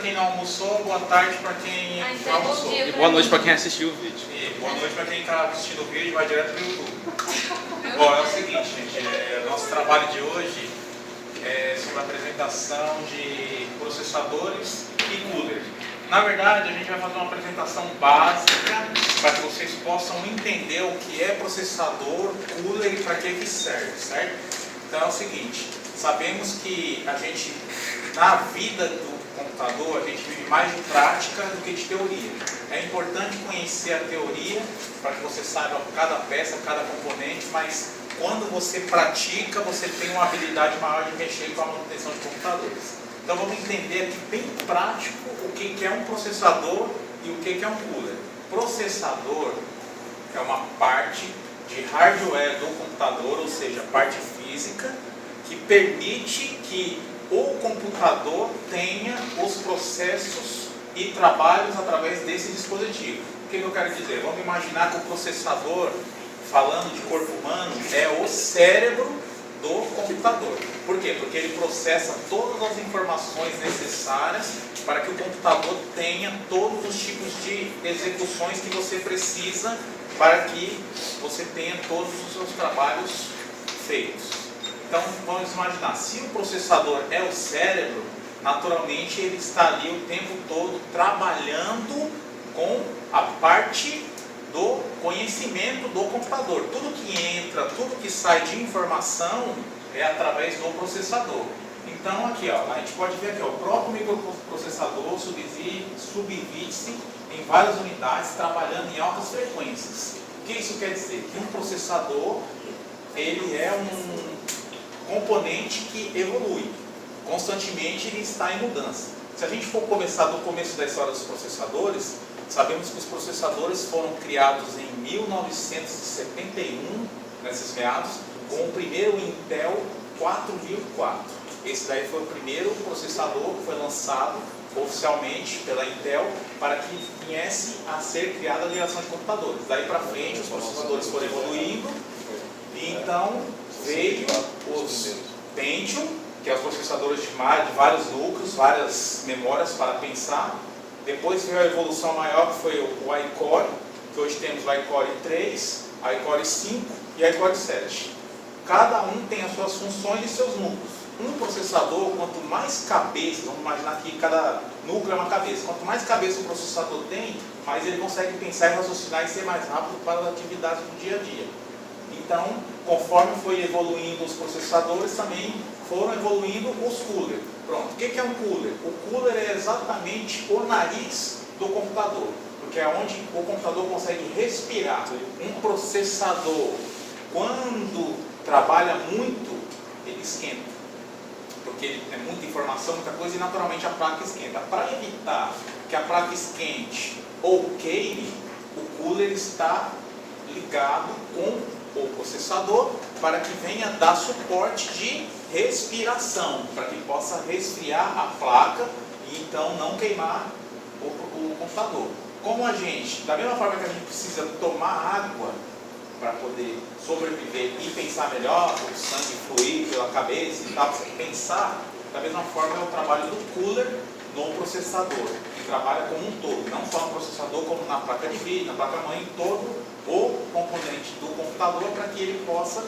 quem não almoçou, boa tarde para quem já almoçou. E boa noite para quem assistiu o vídeo. E boa noite para quem está assistindo o vídeo e vai direto para o YouTube. Bom, é o seguinte, gente, nosso trabalho de hoje é sobre a apresentação de processadores e cooler. Na verdade, a gente vai fazer uma apresentação básica para que vocês possam entender o que é processador, cooler e para que serve, certo? Então é o seguinte, sabemos que a gente, na vida do computador, a gente vive mais de prática do que de teoria. É importante conhecer a teoria para que você saiba cada peça, cada componente, mas quando você pratica, você tem uma habilidade maior de mexer com a manutenção de computadores. Então vamos entender aqui bem prático o que é um processador e o que é um cooler. Processador é uma parte de hardware do computador, ou seja, parte física, que permite que o computador tenha os processos e trabalhos através desse dispositivo. O que eu quero dizer? Vamos imaginar que o processador, falando de corpo humano, é o cérebro do computador. Por quê? Porque ele processa todas as informações necessárias para que o computador tenha todos os tipos de execuções que você precisa para que você tenha todos os seus trabalhos feitos. Então, vamos imaginar, se o processador é o cérebro, naturalmente ele está ali o tempo todo trabalhando com a parte do conhecimento do computador. Tudo que entra, tudo que sai de informação é através do processador. Então aqui, ó, a gente pode ver aqui, ó, o próprio microprocessador subdivide-se em várias unidades trabalhando em altas frequências. O que isso quer dizer? Que um processador, ele é um componente que evolui. Constantemente ele está em mudança. Se a gente for começar do começo da história dos processadores, sabemos que os processadores foram criados em 1971, nesses meados, com o primeiro Intel 4004. Esse daí foi o primeiro processador que foi lançado oficialmente pela Intel para que viesse a ser criada a geração de computadores. Daí para frente os processadores foram evoluindo e então veio os Pentium, que é os processadores de vários núcleos, várias memórias para pensar. Depois veio a evolução maior, que foi o iCore, que hoje temos o iCore 3, o iCore 5 e o iCore 7. Cada um tem as suas funções e seus núcleos. Um processador, quanto mais cabeças, vamos imaginar que cada núcleo é uma cabeça, quanto mais cabeça o processador tem, mais ele consegue pensar e raciocinar e ser mais rápido para as atividades do dia a dia. Então, conforme foi evoluindo os processadores, também foram evoluindo os coolers. Pronto, o que é um cooler? O cooler é exatamente o nariz do computador, porque é onde o computador consegue respirar. Um processador, quando trabalha muito, ele esquenta, porque é muita informação, muita coisa, e naturalmente a placa esquenta. Para evitar que a placa esquente ou queime, o cooler está ligado com o processador para que venha dar suporte de respiração, para que possa resfriar a placa e então não queimar o computador. Como a gente, da mesma forma que a gente precisa tomar água para poder sobreviver e pensar melhor, o sangue fluir pela cabeça e tal, você pensar, da mesma forma é o trabalho do cooler no processador, que trabalha como um todo, não só no processador, como na placa de vídeo, na placa-mãe, todo o componente do computador para que ele possa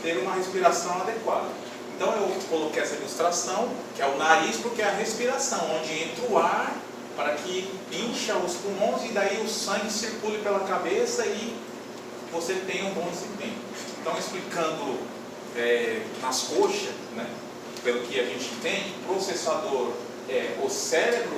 ter uma respiração adequada. Então eu coloquei essa ilustração, que é o nariz, porque é a respiração, onde entra o ar para que incha os pulmões e daí o sangue circule pela cabeça e você tenha um bom desempenho. Então explicando nas coxas, né, pelo que a gente entende, o processador é o cérebro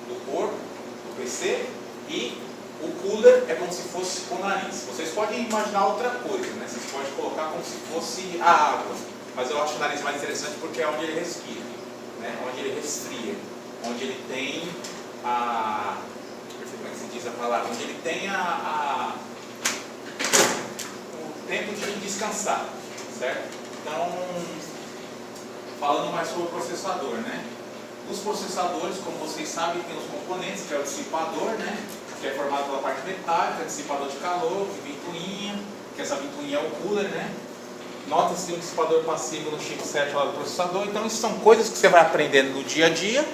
do corpo, do PC, e o cooler é como se fosse o nariz. Vocês podem imaginar outra coisa, né? Vocês podem colocar como se fosse a água, mas eu acho o nariz mais interessante porque é onde ele respira, né? Onde ele resfria, onde ele tem a... como é que se diz a palavra? Onde ele tem o tempo de descansar, certo? Então, falando mais sobre o processador, né? Os processadores, como vocês sabem, tem os componentes, que é o dissipador, né? Que é formado pela parte metálica, dissipador de calor, ventoinha, que essa ventoinha é o cooler, né? Nota-se um dissipador passivo no chipset lá do processador. Então, isso são coisas que você vai aprendendo no dia a dia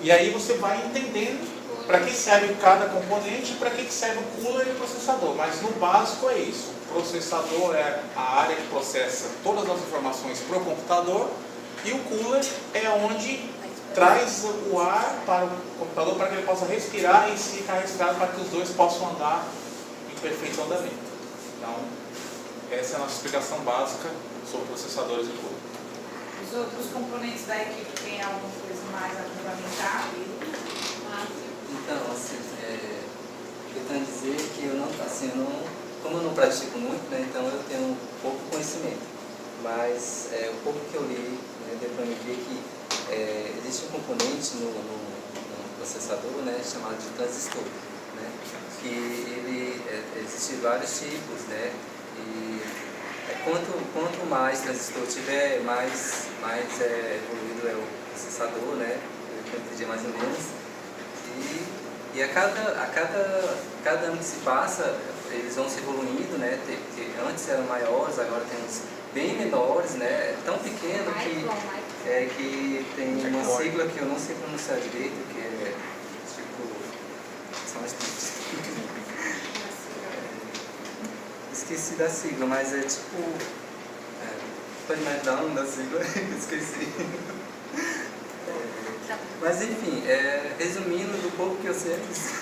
E aí você vai entendendo para que serve cada componente, para que serve o cooler e o processador. Mas no básico é isso. O processador é a área que processa todas as informações para o computador e o cooler é onde traz o ar para o computador para que ele possa respirar e ficar respirado para que os dois possam andar em perfeito andamento. Então, essa é a nossa explicação básica sobre processadores e cooler. Os outros componentes da equipe têm alguma coisa mais a complementar? Então, assim, eu tenho a dizer que eu não, como eu não pratico muito, né, então eu tenho pouco conhecimento. Mas o pouco que eu li, né, deu para me ver que existe um componente no processador, né, chamado de transistor, né, que existem vários tipos, né, e quanto mais transistor tiver, mais evoluído é o processador, né, eu entendi mais ou menos. E a cada ano que se passa, eles vão se evoluindo, né? Antes eram maiores, agora tem uns bem menores, né? É tão pequeno que tem uma sigla que eu não sei pronunciar direito, que é tipo... São as esqueci da sigla, mas é tipo... pode me ajudar o nome da sigla? Esqueci. Mas enfim, resumindo do pouco que eu sei é isso.